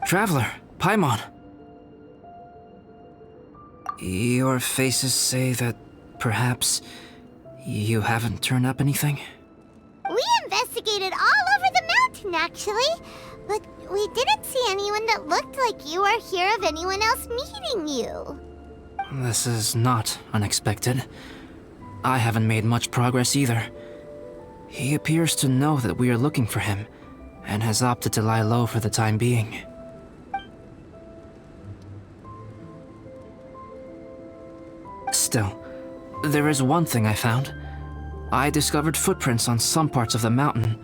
Traveler, Paimon. Your faces say that perhaps you haven't turned up anything? We investigated all over the mountain, actually. But we didn't see anyone that looked like you or hear of anyone else meeting you. This is not unexpected. I haven't made much progress either. He appears to know that we are looking for him, and has opted to lie low for the time being. Still, there is one thing I found. I discovered footprints on some parts of the mountain,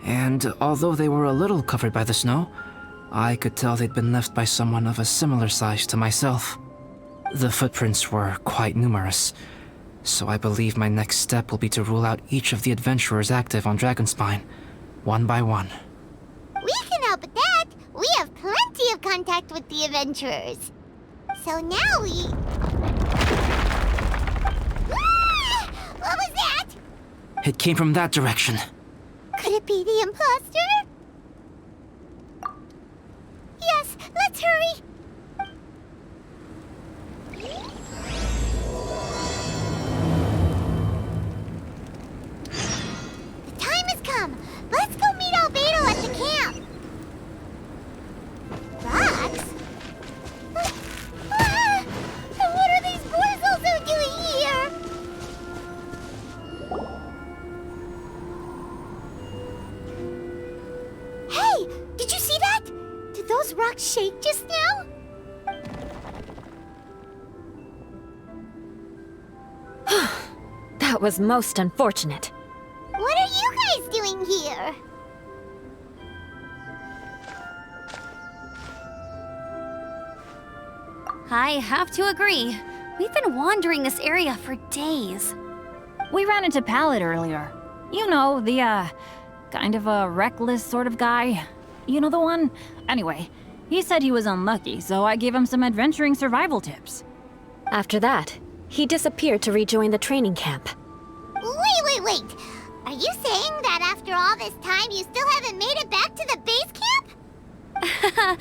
and although they were a little covered by the snow, I could tell they'd been left by someone of a similar size to myself. The footprints were quite numerous, so I believe my next step will be to rule out each of the adventurers active on Dragonspine, one by one. We can help with that. We have plenty of contact with the adventurers. So now we... Ah! What was that? It came from that direction. Could it be the imposter? Yes, let's hurry. The time has come. Let's go meet Albedo at the camp. Rocks? Ah! What are these boys also doing here? Hey, did you see that? Did those rocks shake just now? That was most unfortunate. What are you guys doing here? I have to agree. We've been wandering this area for days. We ran into Pallet earlier. You know, the, kind of a reckless sort of guy. You know the one? Anyway, he said he was unlucky, so I gave him some adventuring survival tips. After that, he disappeared to rejoin the training camp. Wait. Are you saying that after all this time you still haven't made it back to the base camp?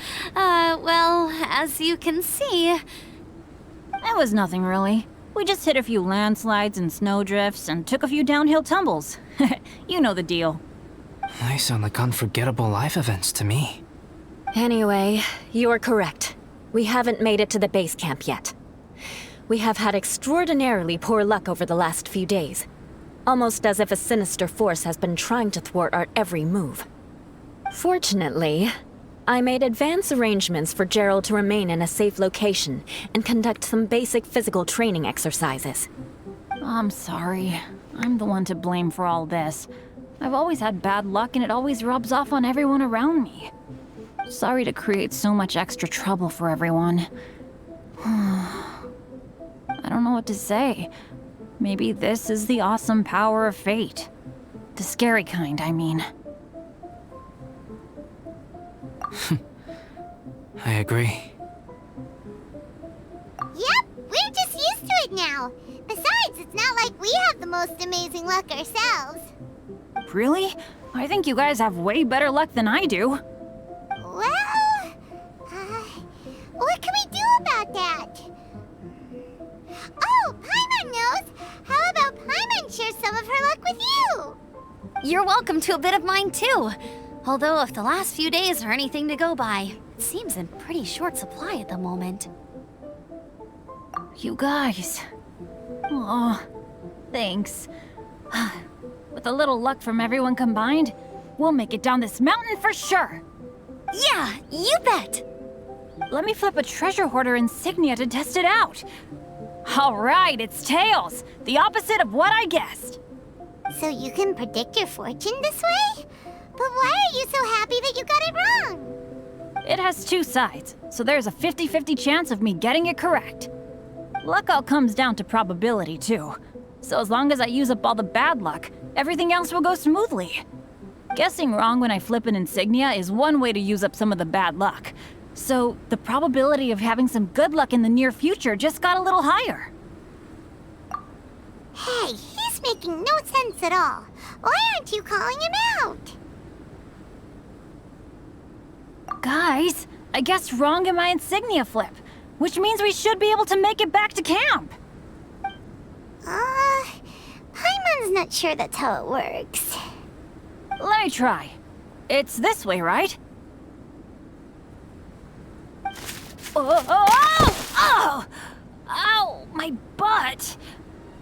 Well, as you can see... It was nothing really. We just hit a few landslides and snowdrifts and took a few downhill tumbles. You know the deal. They sound like unforgettable life events to me. Anyway, you're correct. We haven't made it to the base camp yet. We have had extraordinarily poor luck over the last few days. Almost as if a sinister force has been trying to thwart our every move. Fortunately, I made advance arrangements for Gerald to remain in a safe location and conduct some basic physical training exercises. I'm sorry. I'm the one to blame for all this. I've always had bad luck and it always rubs off on everyone around me. Sorry to create so much extra trouble for everyone. I don't know what to say. Maybe this is the awesome power of fate. The scary kind, I mean. I agree. Yep, we're just used to it now. Besides, it's not like we have the most amazing luck ourselves. Really? I think you guys have way better luck than I do. Well, what can we do about that? Oh, Paimon knows! How about Paimon share some of her luck with you? You're welcome to a bit of mine too. Although if the last few days are anything to go by, it seems in pretty short supply at the moment. You guys. Oh, thanks. With a little luck from everyone combined, we'll make it down this mountain for sure. Yeah, you bet! Let me flip a treasure hoarder insignia to test it out. All right, it's tails. The opposite of what I guessed. So you can predict your fortune this way? But why are you so happy that you got it wrong? It has two sides, so there's a 50-50 chance of me getting it correct. Luck all comes down to probability, too. So as long as I use up all the bad luck, everything else will go smoothly. Guessing wrong when I flip an insignia is one way to use up some of the bad luck. So the probability of having some good luck in the near future just got a little higher. Hey, he's making no sense at all. Why aren't you calling him out? Guys, I guess wrong in my insignia flip, which means we should be able to make it back to camp. Paimon's not sure that's how it works. Let me try. It's this way, right? Oh! Ow, my butt!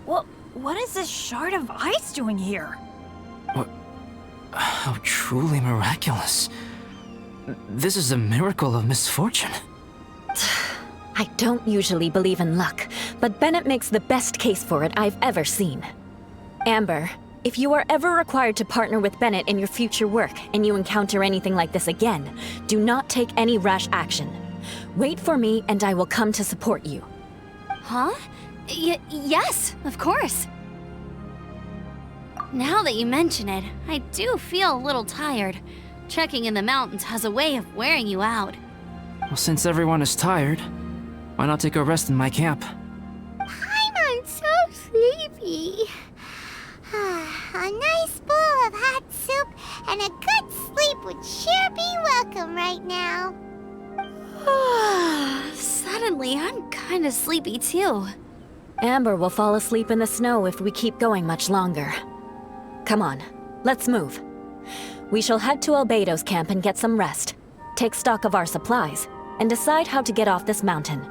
What is this shard of ice doing here? How truly miraculous. This is a miracle of misfortune. I don't usually believe in luck, but Bennett makes the best case for it I've ever seen. Amber, if you are ever required to partner with Bennett in your future work and you encounter anything like this again, do not take any rash action. Wait for me and I will come to support you. Huh? Yes, of course. Now that you mention it, I do feel a little tired. Trekking in the mountains has a way of wearing you out. Well, since everyone is tired, why not take a rest in my camp? Paimon's so sleepy. A nice bowl of hot soup and a good sleep would sure be welcome right now. Suddenly, I'm kinda sleepy too. Amber will fall asleep in the snow if we keep going much longer. Come on, let's move. We shall head to Albedo's camp and get some rest, take stock of our supplies, and decide how to get off this mountain.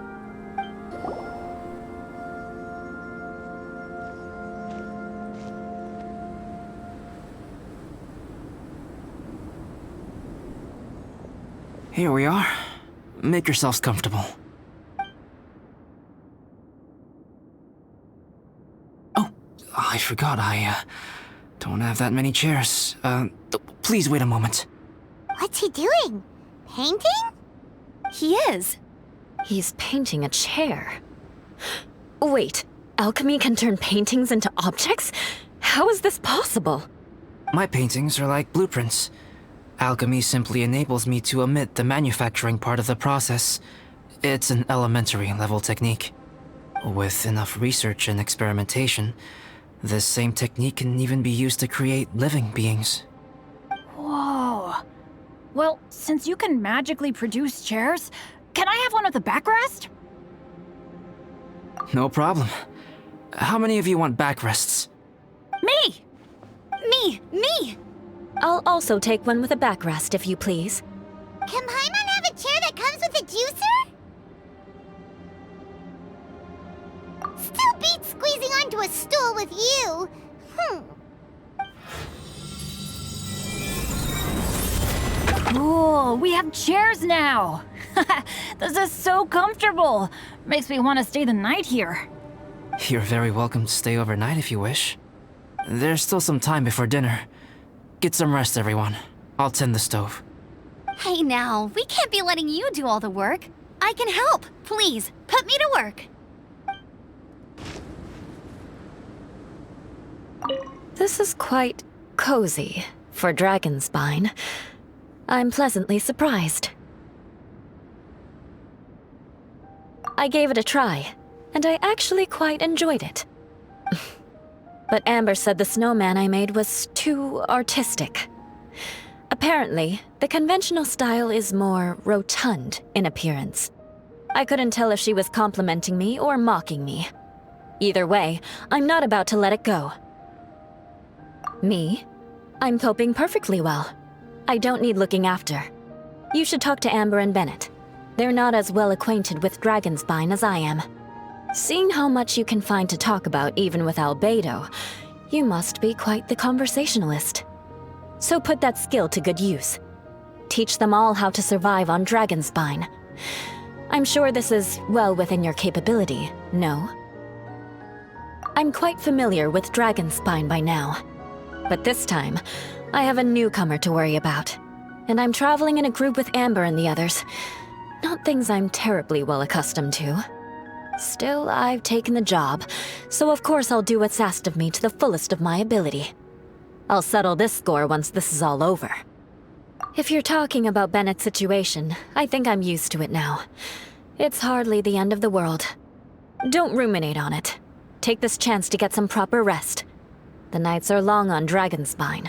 Here we are. Make yourselves comfortable. Oh, I forgot I don't have that many chairs. Please wait a moment. What's he doing? Painting? He is. He's painting a chair. Wait, alchemy can turn paintings into objects? How is this possible? My paintings are like blueprints. Alchemy simply enables me to omit the manufacturing part of the process. It's an elementary level technique. With enough research and experimentation, this same technique can even be used to create living beings. Whoa. Well, since you can magically produce chairs, can I have one with a backrest? No problem. How many of you want backrests? Me! Me! I'll also take one with a backrest, if you please. Can Paimon have a chair that comes with a juicer? Still beats squeezing onto a stool with you. Cool, we have chairs now! This is so comfortable! Makes me want to stay the night here. You're very welcome to stay overnight if you wish. There's still some time before dinner. Get some rest, everyone. I'll tend the stove. Hey now, we can't be letting you do all the work. I can help. Please, put me to work. This is quite cozy for Dragonspine. I'm pleasantly surprised. I gave it a try, and I actually quite enjoyed it. But Amber said the snowman I made was too artistic. Apparently, the conventional style is more rotund in appearance. I couldn't tell if she was complimenting me or mocking me. Either way, I'm not about to let it go. Me? I'm coping perfectly well. I don't need looking after. You should talk to Amber and Bennett. They're not as well acquainted with Dragonspine as I am. Seeing how much you can find to talk about even with Albedo, you must be quite the conversationalist. So put that skill to good use. Teach them all how to survive on Dragonspine. I'm sure this is well within your capability, no? I'm quite familiar with Dragonspine by now. But this time, I have a newcomer to worry about. And I'm traveling in a group with Amber and the others. Not things I'm terribly well accustomed to. Still, I've taken the job, so of course I'll do what's asked of me to the fullest of my ability. I'll settle this score once this is all over. If you're talking about Bennett's situation, I think I'm used to it now. It's hardly the end of the world. Don't ruminate on it. Take this chance to get some proper rest. The nights are long on Dragonspine.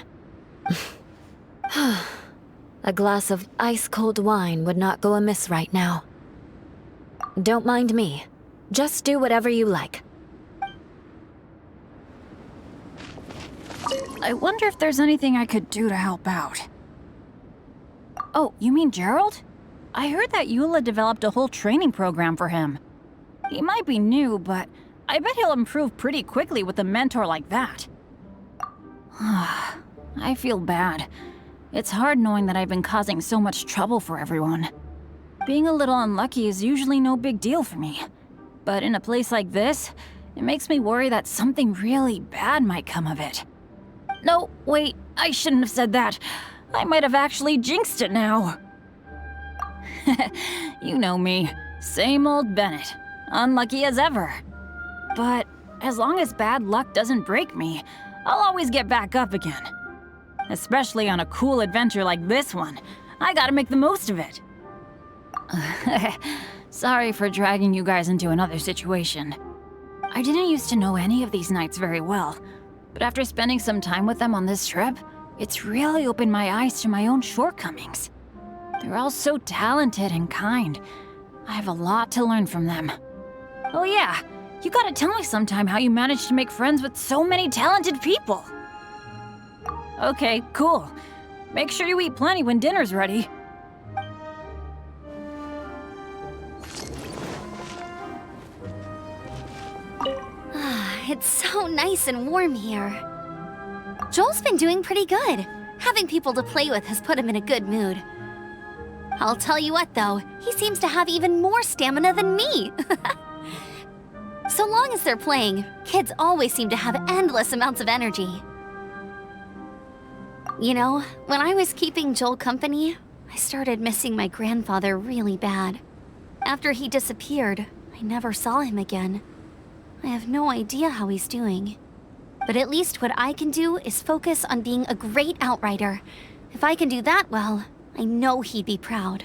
A glass of ice-cold wine would not go amiss right now. Don't mind me. Just do whatever you like. I wonder if there's anything I could do to help out. Oh, you mean Gerald? I heard that Eula developed a whole training program for him. He might be new, but I bet he'll improve pretty quickly with a mentor like that. I feel bad. It's hard knowing that I've been causing so much trouble for everyone. Being a little unlucky is usually no big deal for me. But in a place like this, it makes me worry that something really bad might come of it. No, wait, I shouldn't have said that. I might have actually jinxed it now. You know me, same old Bennett, unlucky as ever. But as long as bad luck doesn't break me, I'll always get back up again. Especially on a cool adventure like this one. I gotta make the most of it. Sorry for dragging you guys into another situation. I didn't used to know any of these knights very well, but after spending some time with them on this trip, it's really opened my eyes to my own shortcomings. They're all so talented and kind. I have a lot to learn from them. Oh yeah, you gotta tell me sometime how you managed to make friends with so many talented people. Okay, cool. Make sure you eat plenty when dinner's ready. It's so nice and warm here. Joel's been doing pretty good. Having people to play with has put him in a good mood. I'll tell you what though, he seems to have even more stamina than me. So long as they're playing, kids always seem to have endless amounts of energy. You know, when I was keeping Joel company, I started missing my grandfather really bad. After he disappeared, I never saw him again. I have no idea how he's doing. But at least what I can do is focus on being a great outrider. If I can do that well, I know he'd be proud.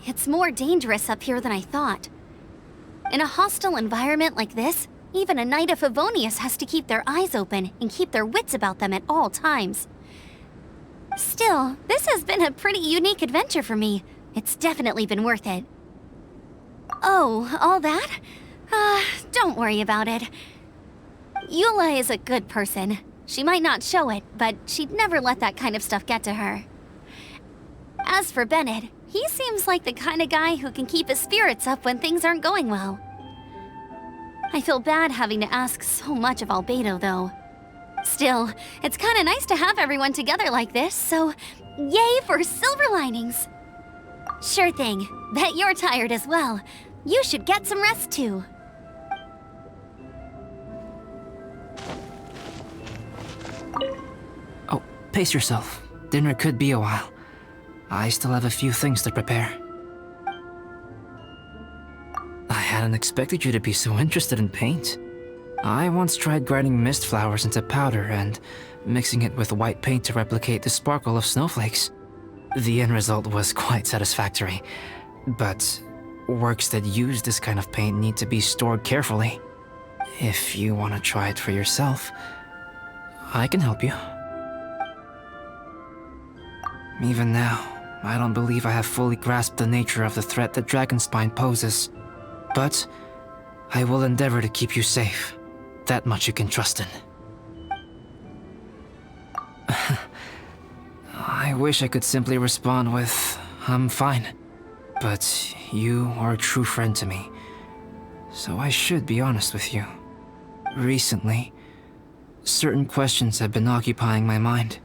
It's more dangerous up here than I thought. In a hostile environment like this, even a Knight of Favonius has to keep their eyes open and keep their wits about them at all times. Still, this has been a pretty unique adventure for me. It's definitely been worth it. Oh, all that? Don't worry about it. Eula is a good person. She might not show it, but she'd never let that kind of stuff get to her. As for Bennett, he seems like the kind of guy who can keep his spirits up when things aren't going well. I feel bad having to ask so much of Albedo, though. Still, it's kind of nice to have everyone together like this, so yay for silver linings! Sure thing. Bet you're tired as well. You should get some rest too. Oh, pace yourself. Dinner could be a while. I still have a few things to prepare. I hadn't expected you to be so interested in paint. I once tried grinding mist flowers into powder and mixing it with white paint to replicate the sparkle of snowflakes. The end result was quite satisfactory, but works that use this kind of paint need to be stored carefully. If you want to try it for yourself, I can help you. Even now, I don't believe I have fully grasped the nature of the threat that Dragonspine poses. But I will endeavor to keep you safe. That much you can trust in. I wish I could simply respond with, I'm fine. But you are a true friend to me, so I should be honest with you. Recently, certain questions have been occupying my mind.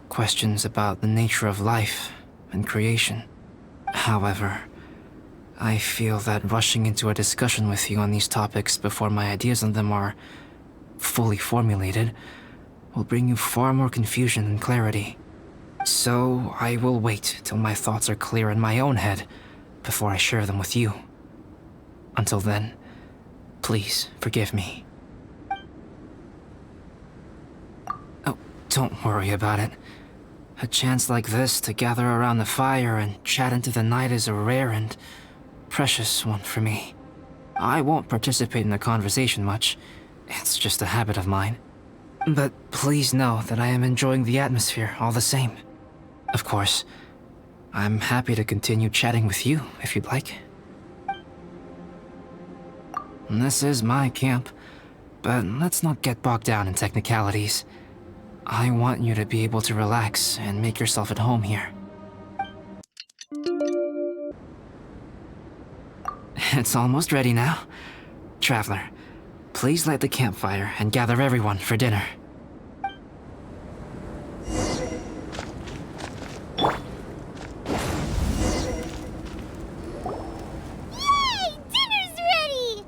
Questions about the nature of life and creation. However, I feel that rushing into a discussion with you on these topics before my ideas on them are fully formulated will bring you far more confusion than clarity. So I will wait till my thoughts are clear in my own head before I share them with you. Until then, please forgive me. Oh, don't worry about it. A chance like this to gather around the fire and chat into the night is a rare and precious one for me. I won't participate in the conversation much. It's just a habit of mine. But please know that I am enjoying the atmosphere all the same. Of course, I'm happy to continue chatting with you if you'd like. This is my camp, but let's not get bogged down in technicalities. I want you to be able to relax and make yourself at home here. It's almost ready now. Traveler, please light the campfire and gather everyone for dinner. Yay! Dinner's ready!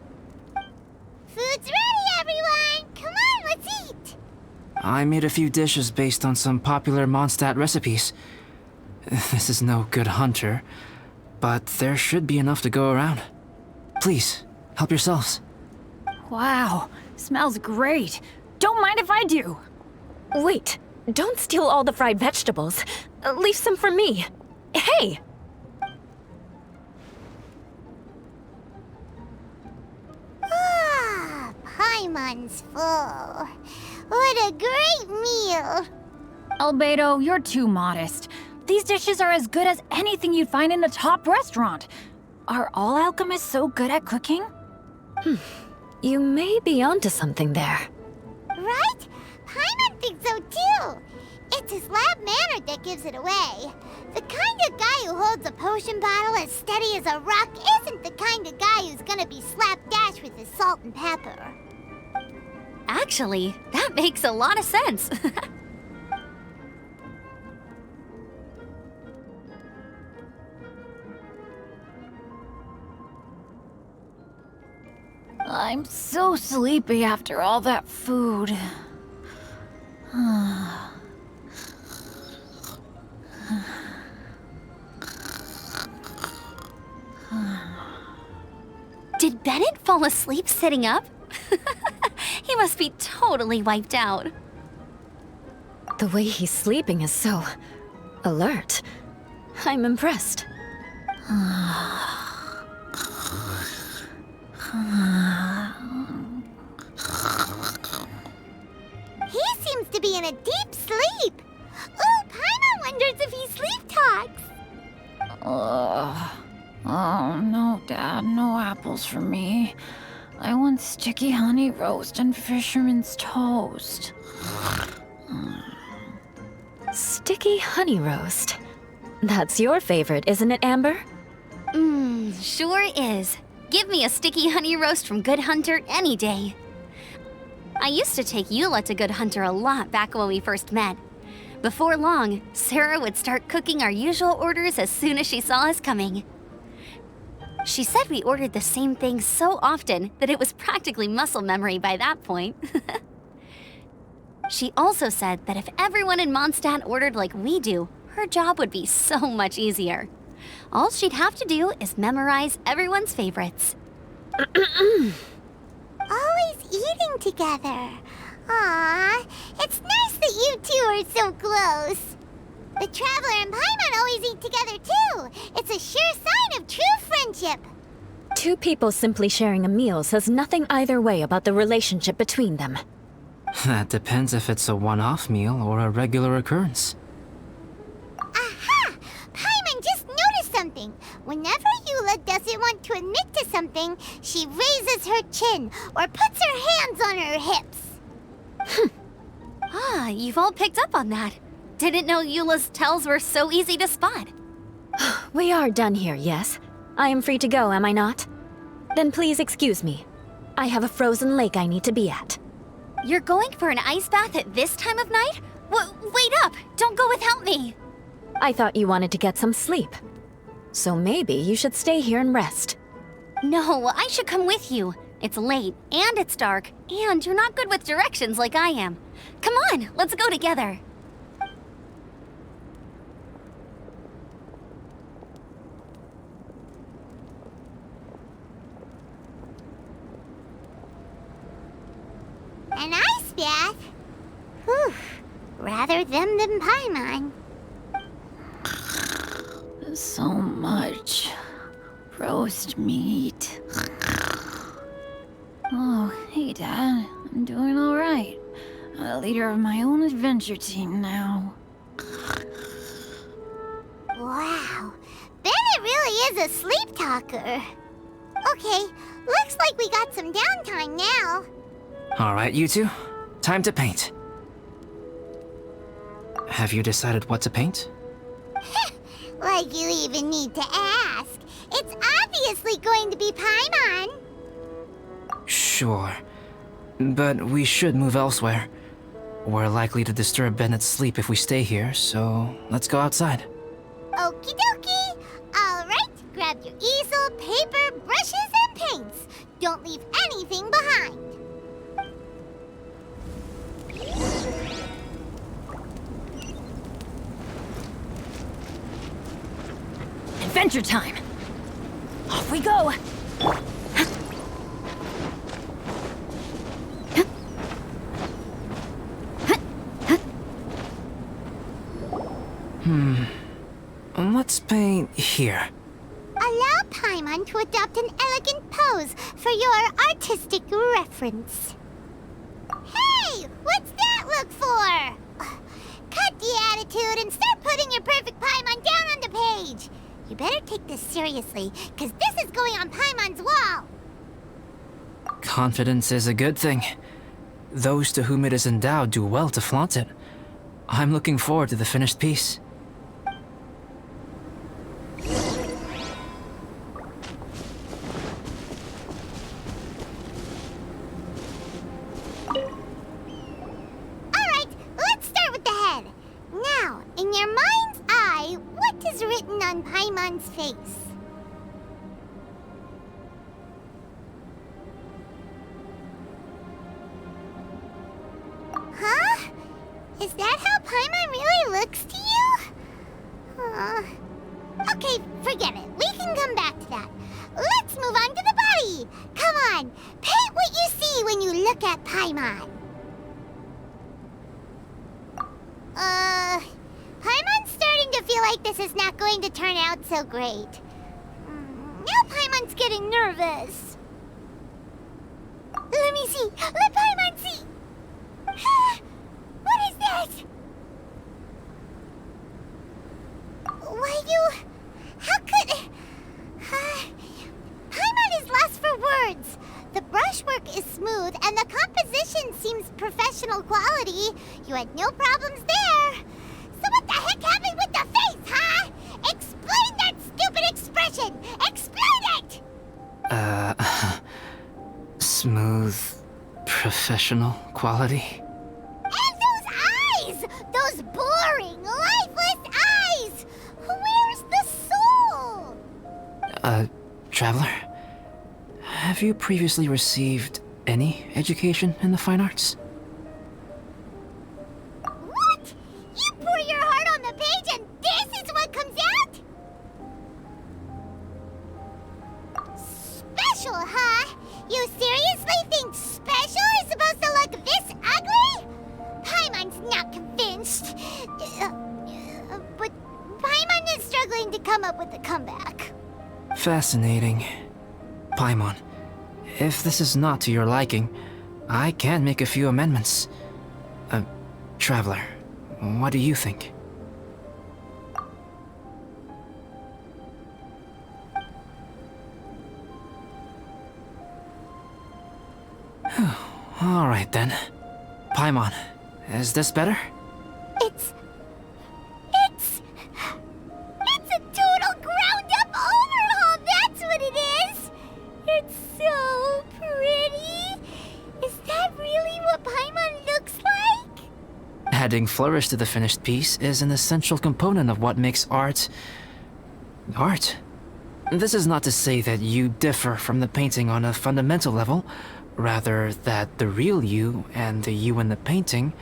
Food's ready, everyone! Come on, let's eat! I made a few dishes based on some popular Mondstadt recipes. This is no good hunter, but there should be enough to go around. Please, help yourselves. Wow, smells great. Don't mind if I do. Wait, don't steal all the fried vegetables. Leave some for me. Hey! Ah, Paimon's full. What a great meal! Albedo, you're too modest. These dishes are as good as anything you'd find in a top restaurant. Are all alchemists so good at cooking? You may be onto something there. Right? Paimon thinks so too. It's his lab manner that gives it away. The kind of guy who holds a potion bottle as steady as a rock isn't the kind of guy who's gonna be slapdash with his salt and pepper. Actually, that makes a lot of sense. I'm so sleepy after all that food. Did Bennett fall asleep sitting up? He must be totally wiped out. The way he's sleeping is so alert. I'm impressed. He seems to be in a deep sleep. Ooh, Paimon wonders if he sleep talks. Oh, no, Dad, no apples for me. I want sticky honey roast and fisherman's toast. Sticky honey roast. That's your favorite, isn't it, Amber? Sure is. Give me a sticky honey roast from Good Hunter any day. I used to take Eula to Good Hunter a lot back when we first met. Before long, Sarah would start cooking our usual orders as soon as she saw us coming. She said we ordered the same thing so often that it was practically muscle memory by that point. She also said that if everyone in Mondstadt ordered like we do, her job would be so much easier. All she'd have to do is memorize everyone's favorites. Always eating together. Aww, it's nice that you two are so close. The Traveler and Paimon always eat together too. It's a sure sign of true friendship. Two people simply sharing a meal says nothing either way about the relationship between them. That depends if it's a one-off meal or a regular occurrence. Aha! Paimon just noticed something. Whenever Eula doesn't want to admit to something, she raises her chin or puts her hands on her hips. Ah, you've all picked up on that. Didn't know Eula's tells were so easy to spot. We are done here, yes? I am free to go, am I not? Then please excuse me. I have a frozen lake I need to be at. You're going for an ice bath at this time of night? Wait up! Don't go without me! I thought you wanted to get some sleep. So maybe you should stay here and rest. No, I should come with you. It's late, and it's dark, and you're not good with directions like I am. Come on, let's go together. An ice bath? Whew. Rather them than Paimon. So much roast meat. Oh, hey, Dad. I'm doing all right. I'm the leader of my own adventure team now. Wow, Bennett really is a sleep talker. Okay, looks like we got some downtime now. Alright, you two. Time to paint. Have you decided what to paint? Like you even need to ask. It's obviously going to be Paimon. Sure. But we should move elsewhere. We're likely to disturb Bennett's sleep if we stay here, so let's go outside. Okie dokie. Alright, grab your easel, paper, brushes, and paints. Don't leave anything behind. Adventure time! Off we go! Let's paint here. Allow Paimon to adopt an elegant pose for your artistic reference. Hey! What's that look for? Cut the attitude and start putting your perfect Paimon down on the page. You better take this seriously, because this is going on Paimon's wall. Confidence is a good thing. Those to whom it is endowed do well to flaunt it. I'm looking forward to the finished piece. Alright, let's start with the head. Now, in your mind's eye, what is written on Paimon's face? Huh? Is that how Paimon really looks to you? Okay, forget it. We can come back to that. Let's move on to the body. Come on, paint what you see when you look at Paimon. Paimon's starting to feel like this is not going to turn out so great. Now Paimon's getting nervous. Let me see. Let Paimon see. What is that? Why how could... Paimon is lost for words. The brushwork is smooth and the composition seems professional quality. You had no problems there. So what the heck happened with the face, huh? Explain that stupid expression! Explain it! Smooth, professional quality. And those eyes! Those boring, lifeless eyes! Where's the soul? Traveler? Have you previously received any education in the fine arts? What? You pour your heart on the page and this is what comes out? Special, huh? You seriously think special is supposed to look this ugly? Paimon's not convinced. But Paimon is struggling to come up with a comeback. Fascinating. Paimon, if this is not to your liking, I can make a few amendments. Traveler, what do you think? All right then. Paimon, is this better? It's a total ground-up overhaul, that's what it is! It's so pretty! Is that really what Paimon looks like? Adding flourish to the finished piece is an essential component of what makes art... art. This is not to say that you differ from the painting on a fundamental level, rather that the real you and the you in the painting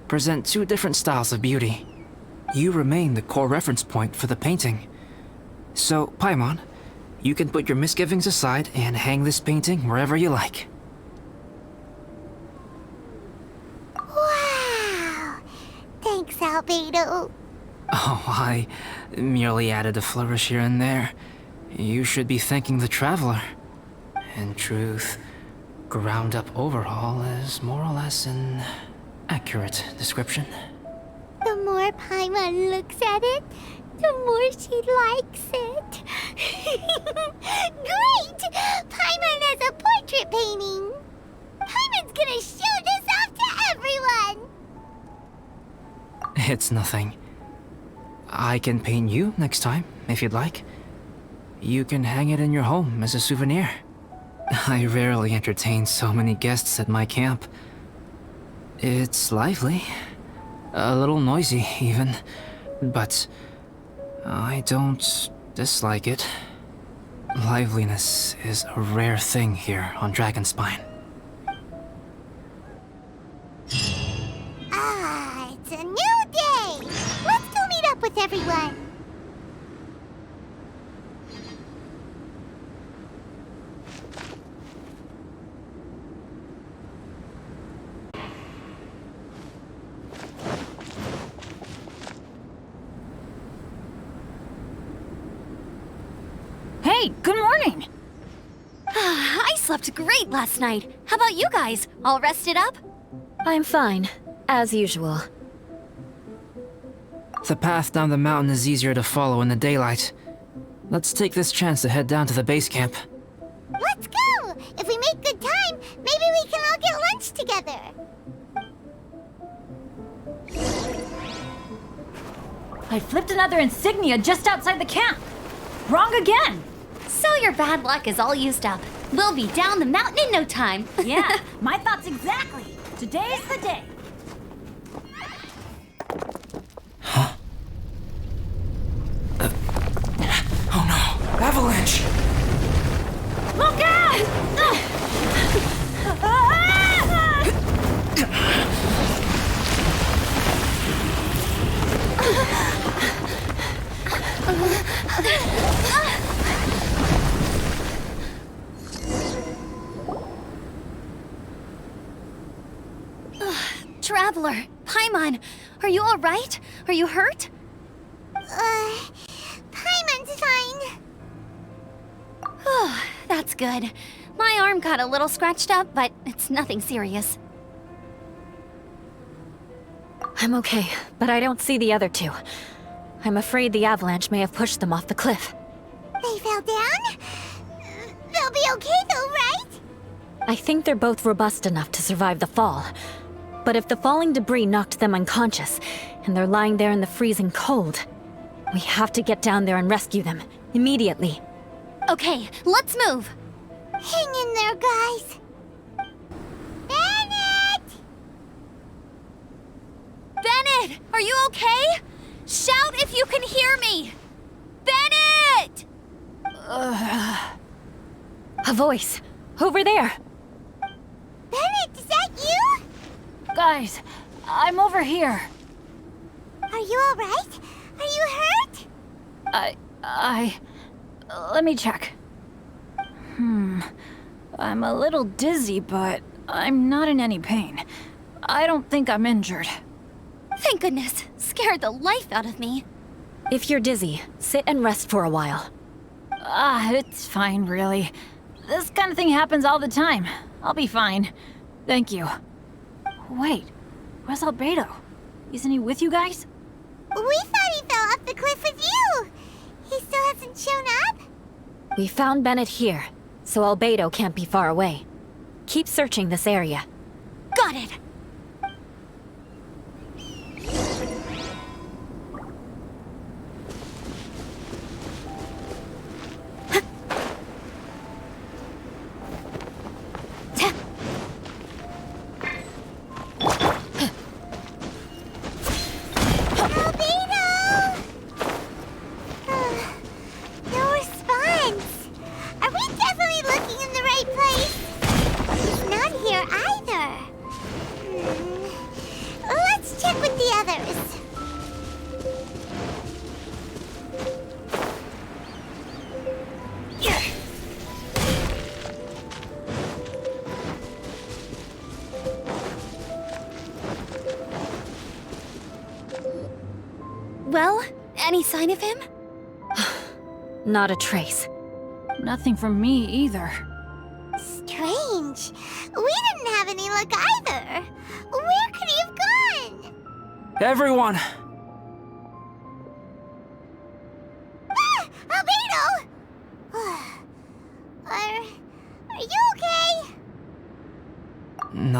present two different styles of beauty. You remain the core reference point for the painting. So, Paimon, you can put your misgivings aside and hang this painting wherever you like. Wow! Thanks, Albedo. Oh, I merely added a flourish here and there. You should be thanking the Traveler. In truth, ground-up overhaul is more or less an accurate description. The more Paimon looks at it, the more she likes it. Great! Paimon has a portrait painting. Paimon's gonna show this off to everyone. It's nothing. I can paint you next time, if you'd like. You can hang it in your home as a souvenir. I rarely entertain so many guests at my camp. It's lively. A little noisy, even. But I don't dislike it. Liveliness is a rare thing here on Dragonspine. Ah, it's a new day. Let's go meet up with everyone. Hey, good morning! I slept great last night. How about you guys? All rested up? I'm fine, as usual. The path down the mountain is easier to follow in the daylight. Let's take this chance to head down to the base camp. Let's go! If we make good time, maybe we can all get lunch together. I flipped another insignia just outside the camp. Wrong again! So your bad luck is all used up. We'll be down the mountain in no time. Yeah, my thoughts exactly. Today's the day. Oh no! Avalanche! Look out! Traveler, Paimon, are you all right? Are you hurt? Paimon's fine. Oh, that's good. My arm got a little scratched up, but it's nothing serious. I'm okay, but I don't see the other two. I'm afraid the avalanche may have pushed them off the cliff. They fell down? They'll be okay though, right? I think they're both robust enough to survive the fall. But if the falling debris knocked them unconscious, and they're lying there in the freezing cold, we have to get down there and rescue them, immediately. Okay, let's move. Hang in there, guys. Bennett! Bennett, are you okay? Shout if you can hear me! Bennett! A voice! Over there! Bennett, is that you? Guys, I'm over here. Are you alright? Are you hurt? Let me check. I'm a little dizzy, but I'm not in any pain. I don't think I'm injured. Thank goodness. Scared the life out of me. If you're dizzy, sit and rest for a while. It's fine, really. This kind of thing happens all the time. I'll be fine. Thank you. Wait, where's Albedo? Isn't he with you guys? We thought he fell off the cliff with you. He still hasn't shown up? We found Bennett here, so Albedo can't be far away. Keep searching this area. Got it. Well, any sign of him? Not a trace. Nothing from me either. Strange. We didn't have any luck either. Where could he have gone? Everyone!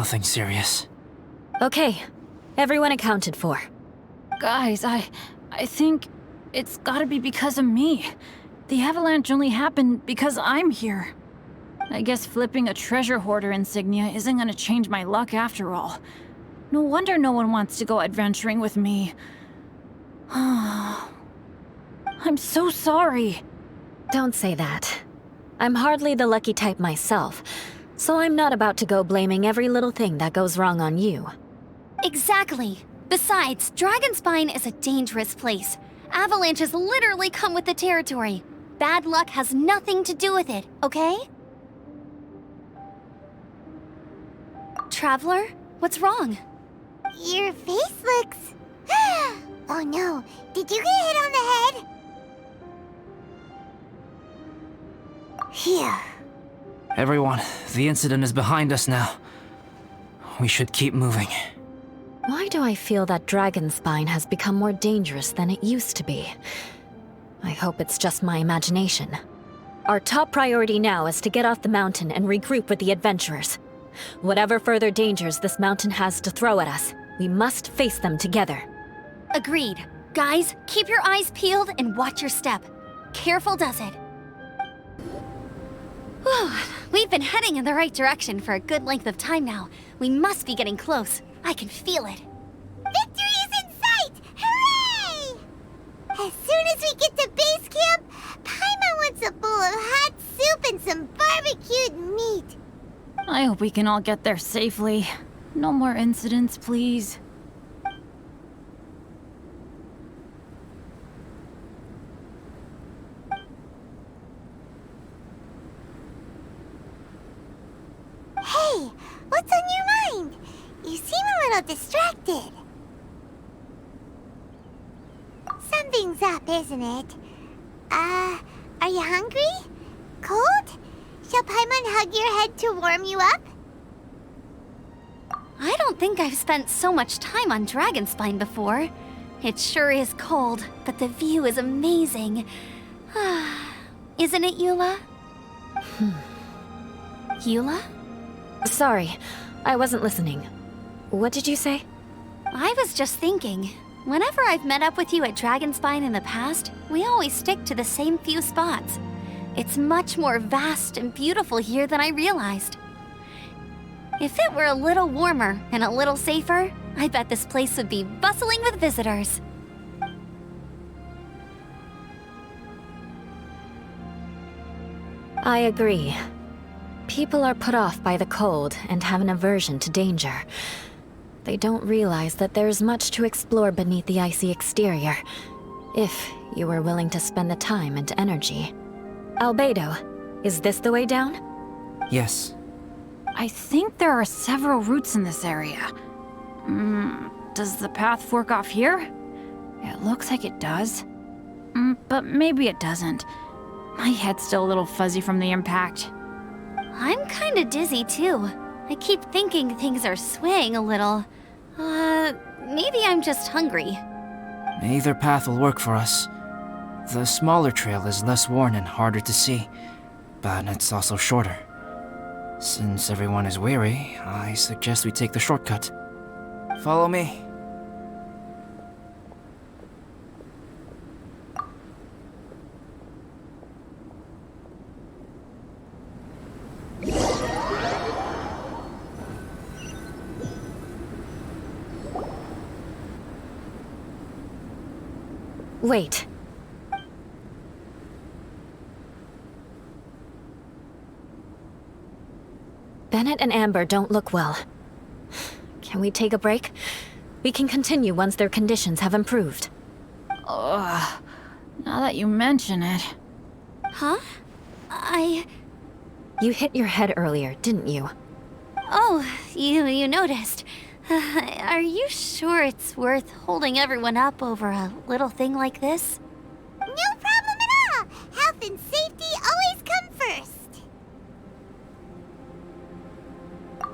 Nothing serious. Okay, everyone accounted for. Guys, I think it's gotta be because of me. The avalanche only happened because I'm here. I guess flipping a treasure hoarder insignia isn't gonna change my luck after all. No wonder no one wants to go adventuring with me. I'm so sorry. Don't say that. I'm hardly the lucky type myself, so I'm not about to go blaming every little thing that goes wrong on you. Exactly. Besides, Dragonspine is a dangerous place. Avalanches literally come with the territory. Bad luck has nothing to do with it, okay? Traveler, what's wrong? Your face looks... Oh no, did you get hit on the head? Phew. Everyone, the incident is behind us now. We should keep moving. Why do I feel that Dragonspine has become more dangerous than it used to be? I hope it's just my imagination. Our top priority now is to get off the mountain and regroup with the adventurers. Whatever further dangers this mountain has to throw at us, we must face them together. Agreed. Guys, keep your eyes peeled and watch your step. Careful does it. Whew, we've been heading in the right direction for a good length of time now. We must be getting close. I can feel it. Victory is in sight! Hooray! As soon as we get to base camp, Paimon wants a bowl of hot soup and some barbecued meat. I hope we can all get there safely. No more incidents, please. Hey, what's on your mind? You seem a little distracted. Something's up, isn't it? Are you hungry? Cold? Shall Paimon hug your head to warm you up? I don't think I've spent so much time on Dragonspine before. It sure is cold, but the view is amazing. Isn't it, Eula? Eula? Sorry, I wasn't listening. What did you say? I was just thinking, whenever I've met up with you at Dragonspine in the past, we always stick to the same few spots. It's much more vast and beautiful here than I realized. If it were a little warmer and a little safer, I bet this place would be bustling with visitors. I agree. People are put off by the cold and have an aversion to danger. They don't realize that there's much to explore beneath the icy exterior, if you were willing to spend the time and energy. Albedo, is this the way down? Yes. I think there are several routes in this area. Does the path fork off here? It looks like it does. But maybe it doesn't. My head's still a little fuzzy from the impact. I'm kinda dizzy too. I keep thinking things are swaying a little. Maybe I'm just hungry. Either path will work for us. The smaller trail is less worn and harder to see, but it's also shorter. Since everyone is weary, I suggest we take the shortcut. Follow me. Wait. Bennett and Amber don't look well. Can we take a break? We can continue once their conditions have improved. Ugh. Now that you mention it. Huh? You hit your head earlier, didn't you? Oh, you noticed. Are you sure it's worth holding everyone up over a little thing like this? No problem at all! Health and safety always come first!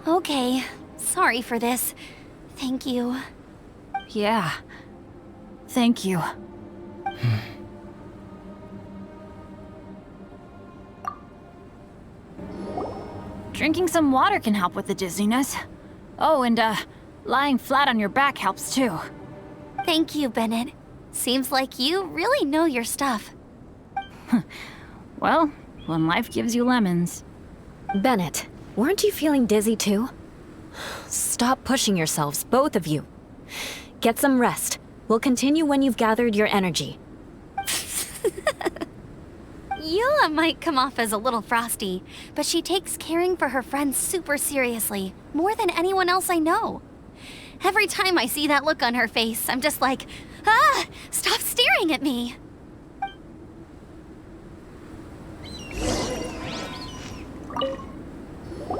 Okay, sorry for this. Thank you. Yeah. Thank you. Drinking some water can help with the dizziness. Oh, and lying flat on your back helps too. Thank you, Bennett. Seems like you really know your stuff. Well, when life gives you lemons. Bennett, weren't you feeling dizzy too? Stop pushing yourselves, both of you. Get some rest. We'll continue when you've gathered your energy. Eula might come off as a little frosty, but she takes caring for her friends super seriously, more than anyone else I know. Every time I see that look on her face, I'm just like, ah, stop staring at me.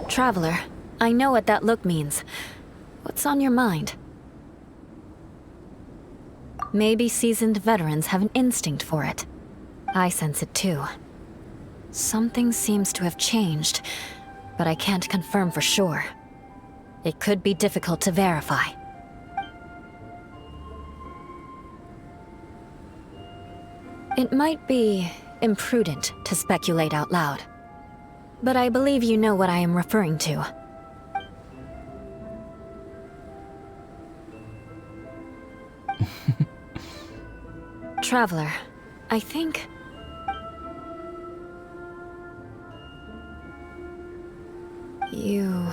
Traveler, I know what that look means. What's on your mind? Maybe seasoned veterans have an instinct for it. I sense it too. Something seems to have changed, but I can't confirm for sure. It could be difficult to verify. It might be imprudent to speculate out loud, but I believe you know what I am referring to. Traveler, I think... you...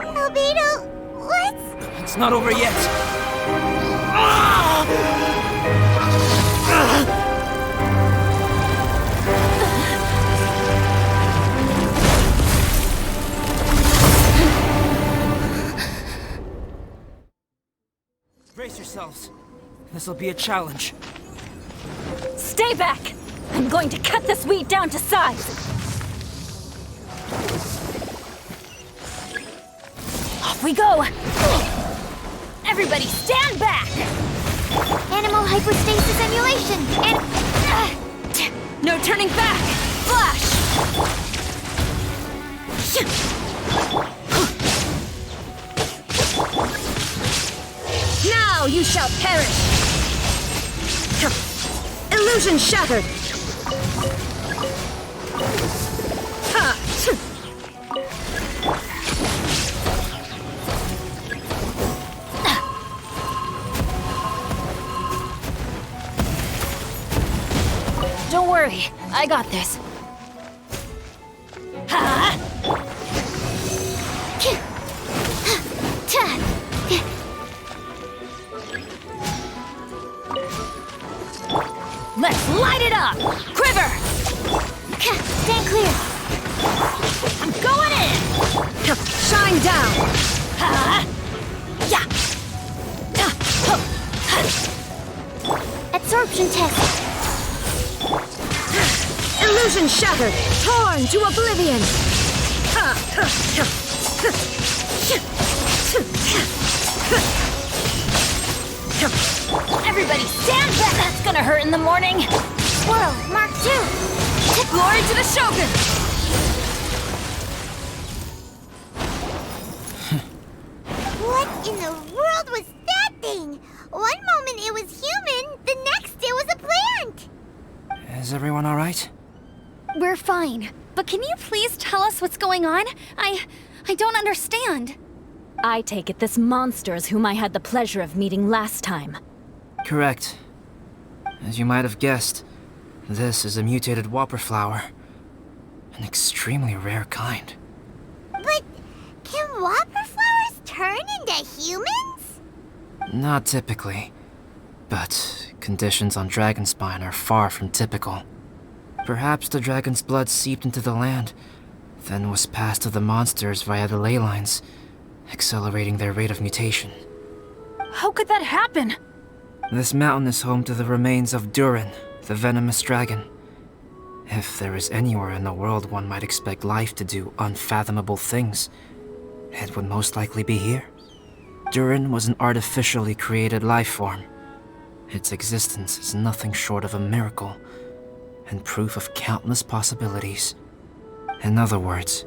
Albedo, what's... It's not over yet. Brace yourselves. This'll be a challenge. Stay back! I'm going to cut this wheat down to size! Off we go! Everybody stand back! Animal hypostasis emulation! No turning back! Flash! Now you shall perish! Illusion shattered! Don't worry, I got this. Let's light it up! Quiver! Stand clear! I'm going in! Shine down! Yeah! Absorption test! Illusion shattered! Torn to oblivion! Everybody stand back! That's gonna hurt in the morning! Swirl, Mark 2! Glory to the Shogun! What in the world was that thing? One moment it was human, the next it was a plant! Is everyone alright? We're fine, but can you please tell us what's going on? I don't understand. I take it this monster is whom I had the pleasure of meeting last time. Correct. As you might have guessed, this is a mutated Whopperflower. An extremely rare kind. But can Whopperflowers turn into humans? Not typically, but conditions on Dragonspine are far from typical. Perhaps the dragon's blood seeped into the land, then was passed to the monsters via the ley lines, accelerating their rate of mutation. How could that happen? This mountain is home to the remains of Durin, the venomous dragon. If there is anywhere in the world one might expect life to do unfathomable things, it would most likely be here. Durin was an artificially created life form. Its existence is nothing short of a miracle, and proof of countless possibilities. In other words,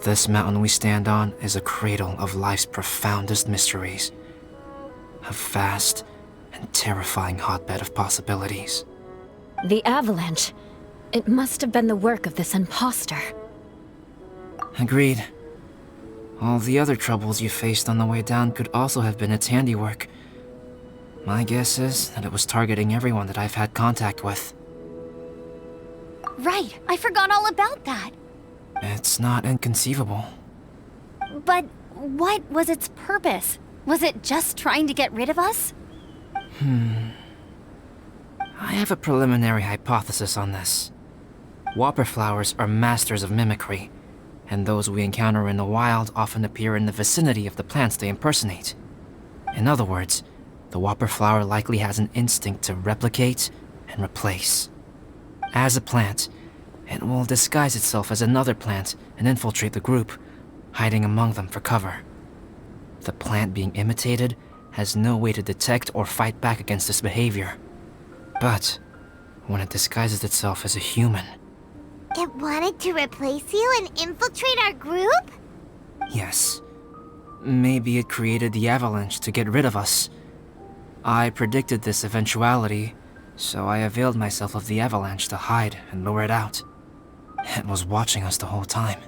this mountain we stand on is a cradle of life's profoundest mysteries. A vast and terrifying hotbed of possibilities. The Avalanche. It must have been the work of this imposter. Agreed. All the other troubles you faced on the way down could also have been its handiwork. My guess is that it was targeting everyone that I've had contact with. Right, I forgot all about that. It's not inconceivable. But what was its purpose? Was it just trying to get rid of us? I have a preliminary hypothesis on this. Whopperflowers are masters of mimicry, and those we encounter in the wild often appear in the vicinity of the plants they impersonate. In other words, the Whopperflower likely has an instinct to replicate and replace. As a plant, it will disguise itself as another plant and infiltrate the group, hiding among them for cover. The plant being imitated has no way to detect or fight back against this behavior. But when it disguises itself as a human... It wanted to replace you and infiltrate our group? Yes. Maybe it created the Avalanche to get rid of us. I predicted this eventuality, so I availed myself of the Avalanche to hide and lure it out. It was watching us the whole time,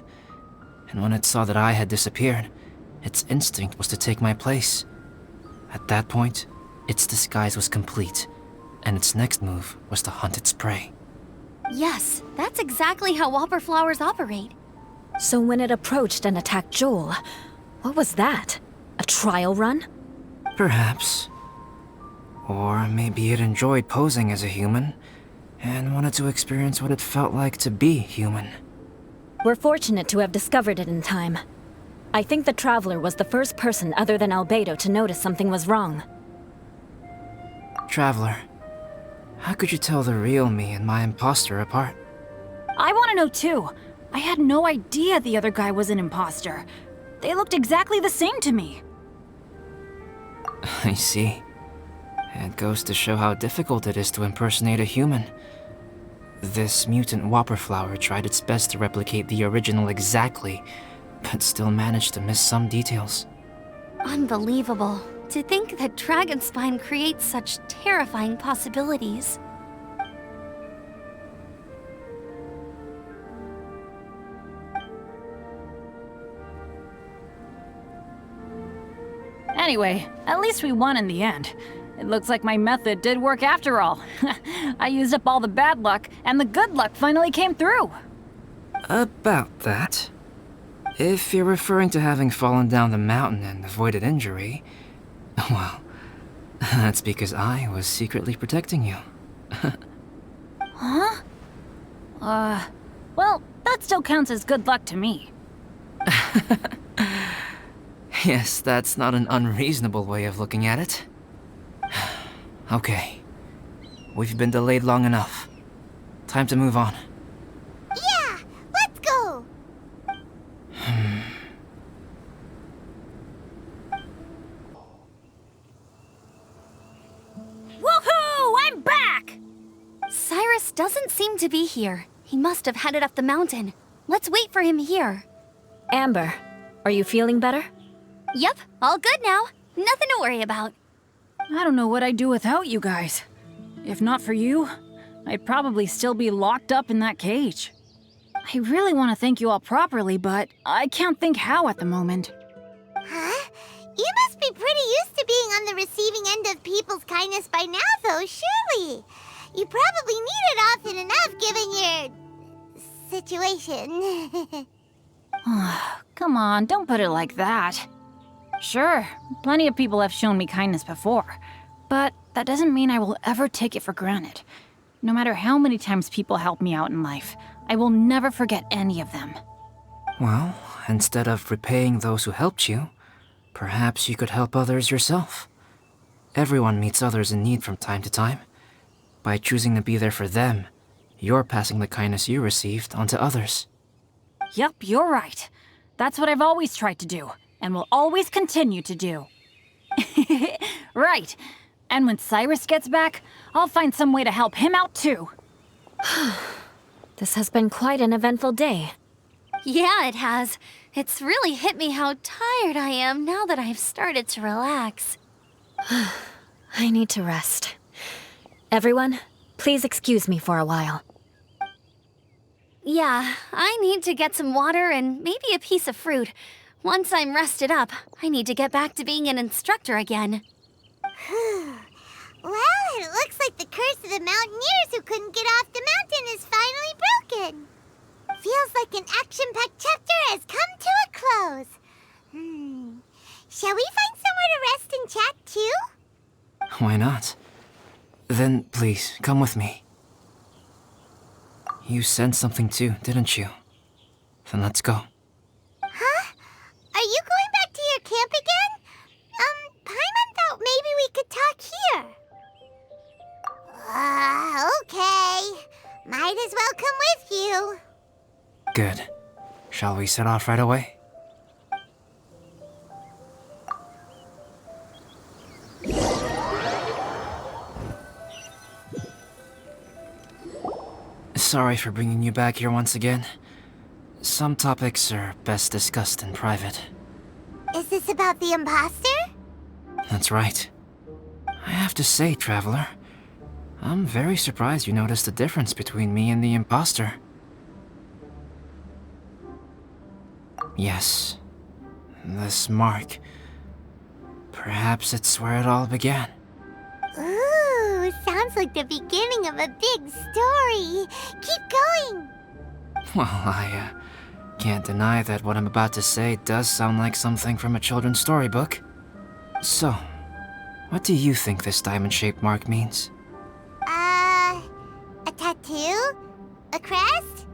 and when it saw that I had disappeared, its instinct was to take my place. At that point, its disguise was complete, and its next move was to hunt its prey. Yes, that's exactly how Whopperflowers operate. So when it approached and attacked Joel, what was that? A trial run? Perhaps. Or maybe it enjoyed posing as a human, and wanted to experience what it felt like to be human. We're fortunate to have discovered it in time. I think the Traveler was the first person other than Albedo to notice something was wrong. Traveler, how could you tell the real me and my imposter apart? I want to know too. I had no idea the other guy was an imposter. They looked exactly the same to me. I see. It goes to show how difficult it is to impersonate a human. This mutant Whopperflower tried its best to replicate the original exactly, but still managed to miss some details. Unbelievable. To think that Dragonspine creates such terrifying possibilities. Anyway, at least we won in the end. It looks like my method did work after all. I used up all the bad luck, and the good luck finally came through. About that. If you're referring to having fallen down the mountain and avoided injury, well, that's because I was secretly protecting you. Huh? Well, that still counts as good luck to me. Yes, that's not an unreasonable way of looking at it. Okay. We've been delayed long enough. Time to move on. Yeah, let's go! Woohoo! I'm back! Cyrus doesn't seem to be here. He must have headed up the mountain. Let's wait for him here. Amber, are you feeling better? Yep, all good now. Nothing to worry about. I don't know what I'd do without you guys. If not for you, I'd probably still be locked up in that cage. I really want to thank you all properly, but I can't think how at the moment. Huh? You must be pretty used to being on the receiving end of people's kindness by now, though, surely. You probably need it often enough, given your situation. Come on, don't put it like that. Sure, plenty of people have shown me kindness before, but that doesn't mean I will ever take it for granted. No matter how many times people help me out in life, I will never forget any of them. Well, instead of repaying those who helped you, perhaps you could help others yourself. Everyone meets others in need from time to time. By choosing to be there for them, you're passing the kindness you received onto others. Yup, you're right. That's what I've always tried to do, and will always continue to do. Right. And when Cyrus gets back, I'll find some way to help him out too. This has been quite an eventful day. Yeah, it has. It's really hit me how tired I am now that I've started to relax. I need to rest. Everyone, please excuse me for a while. Yeah, I need to get some water and maybe a piece of fruit. Once I'm rested up, I need to get back to being an instructor again. Well, it looks like the curse of the mountaineers who couldn't get off the mountain is finally broken. Feels like an action-packed chapter has come to a close. Shall we find somewhere to rest and chat too? Why not? Then please, come with me. You sensed something too, didn't you? Then let's go. Huh? Are you going back to your camp again? Paimon thought maybe we could talk here. Okay. Might as well come with you. Good. Shall we set off right away? Sorry for bringing you back here once again. Some topics are best discussed in private. Is this about the imposter? That's right. I have to say, Traveler, I'm very surprised you noticed the difference between me and the imposter. Yes, this mark. Perhaps it's where it all began. Ooh, sounds like the beginning of a big story. Keep going. Well, I can't deny that what I'm about to say does sound like something from a children's storybook. So, what do you think this diamond-shaped mark means? A tattoo? A crest?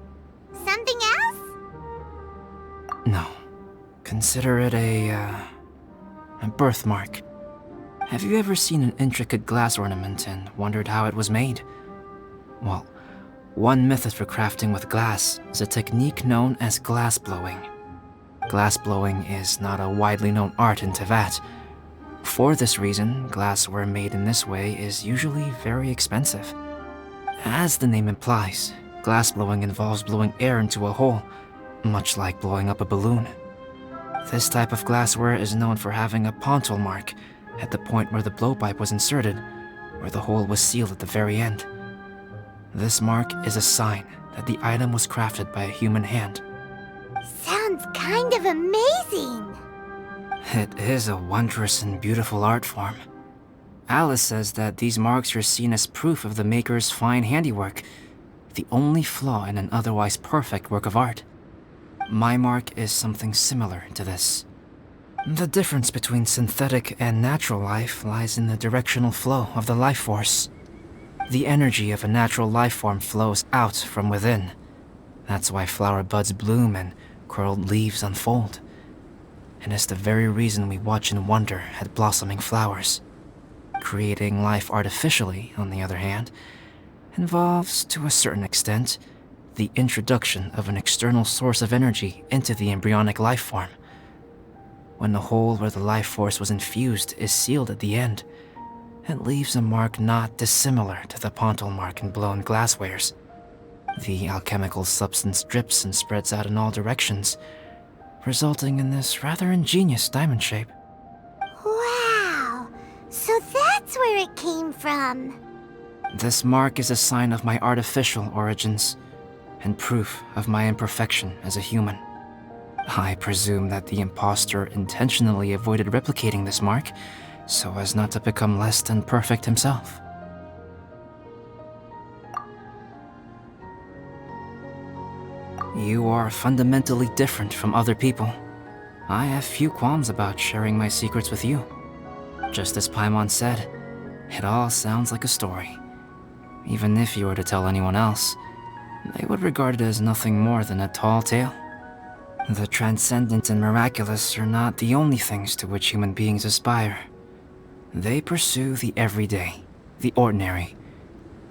Something else? No. Consider it a birthmark. Have you ever seen an intricate glass ornament and wondered how it was made? Well, one method for crafting with glass is a technique known as glass blowing. Glass blowing is not a widely known art in Teyvat. For this reason, glassware made in this way is usually very expensive. As the name implies, glass blowing involves blowing air into a hole, much like blowing up a balloon. This type of glassware is known for having a pontal mark at the point where the blowpipe was inserted, where the hole was sealed at the very end. This mark is a sign that the item was crafted by a human hand. Sounds kind of amazing. It is a wondrous and beautiful art form. Alice says that these marks are seen as proof of the maker's fine handiwork, the only flaw in an otherwise perfect work of art. My mark is something similar to this. The difference between synthetic and natural life lies in the directional flow of the life force. The energy of a natural life form flows out from within. That's why flower buds bloom and curled leaves unfold. And it's the very reason we watch and wonder at blossoming flowers. Creating life artificially, on the other hand, involves, to a certain extent, the introduction of an external source of energy into the embryonic life form. When the hole where the life force was infused is sealed at the end, it leaves a mark not dissimilar to the pontal mark in blown glasswares. The alchemical substance drips and spreads out in all directions, resulting in this rather ingenious diamond shape. Wow, so that's where it came from. This mark is a sign of my artificial origins, and proof of my imperfection as a human. I presume that the impostor intentionally avoided replicating this mark, so as not to become less than perfect himself. You are fundamentally different from other people. I have few qualms about sharing my secrets with you. Just as Paimon said, it all sounds like a story. Even if you were to tell anyone else, they would regard it as nothing more than a tall tale. The transcendent and miraculous are not the only things to which human beings aspire. They pursue the everyday, the ordinary,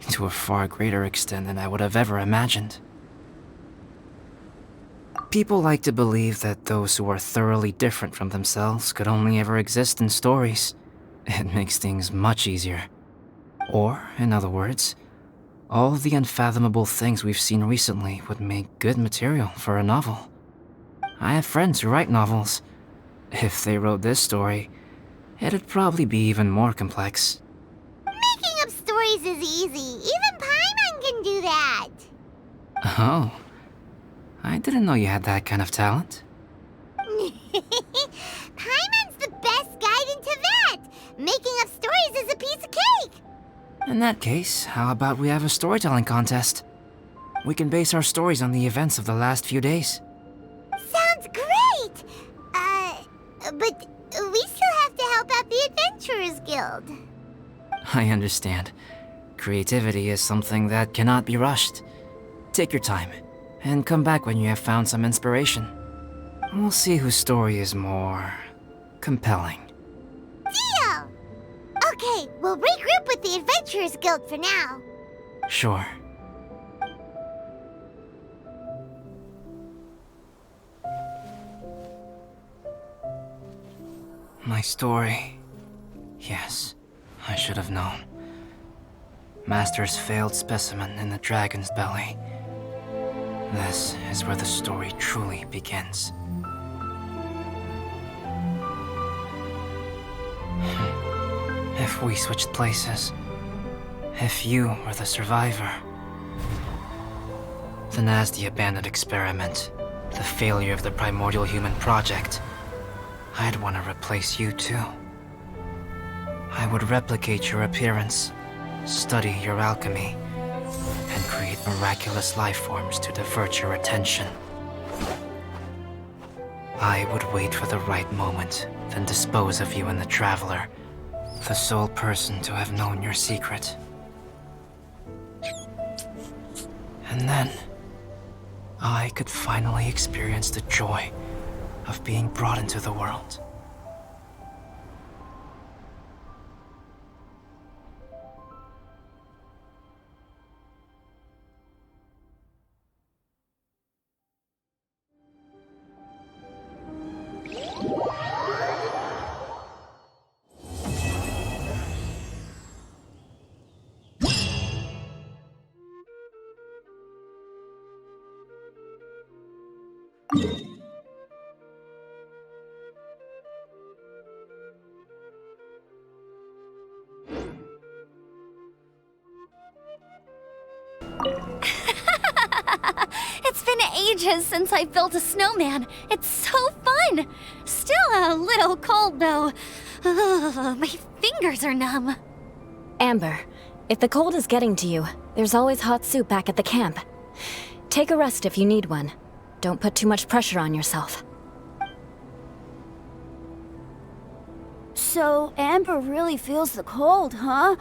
to a far greater extent than I would have ever imagined. People like to believe that those who are thoroughly different from themselves could only ever exist in stories. It makes things much easier. Or, in other words, all the unfathomable things we've seen recently would make good material for a novel. I have friends who write novels. If they wrote this story, it'd probably be even more complex. Making up stories is easy. Even Paimon can do that. Oh. I didn't know you had that kind of talent. Paimon's the best guide into that. Making up stories is a piece of cake. In that case, how about we have a storytelling contest? We can base our stories on the events of the last few days. Sounds great! But we still have to help out the Adventurers Guild. I understand. Creativity is something that cannot be rushed. Take your time, and come back when you have found some inspiration. We'll see whose story is more compelling. Deal! Okay, we'll regroup with the Adventurers Guild for now. Sure. My story. Yes, I should have known. Master's failed specimen in the dragon's belly. This is where the story truly begins. If we switched places, if you were the survivor, then as the abandoned experiment, the failure of the primordial human project, I'd want to replace you too. I would replicate your appearance, study your alchemy, and create miraculous life forms to divert your attention. I would wait for the right moment, then dispose of you in the Traveler, the sole person to have known your secret. And then, I could finally experience the joy of being brought into the world. It's been ages since I built a snowman. It's so fun. Still a little cold though. Ugh, my fingers are numb. Amber, if the cold is getting to you, there's always hot soup back at the camp. Take a rest if you need one. Don't put too much pressure on yourself. So Amber really feels the cold, huh?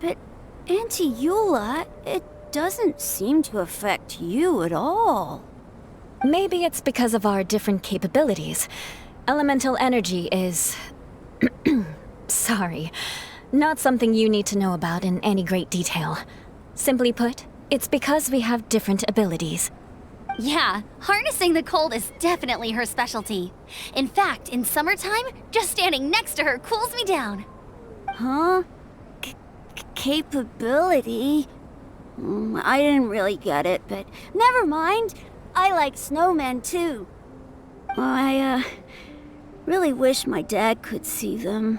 But Auntie Eula, it doesn't seem to affect you at all. Maybe it's because of our different capabilities. Elemental energy is... sorry. Not something you need to know about in any great detail. Simply put, it's because we have different abilities. Yeah, harnessing the cold is definitely her specialty. In fact, in summertime, just standing next to her cools me down. Huh? Capability? I didn't really get it, but never mind. I like snowmen too. I really wish my dad could see them.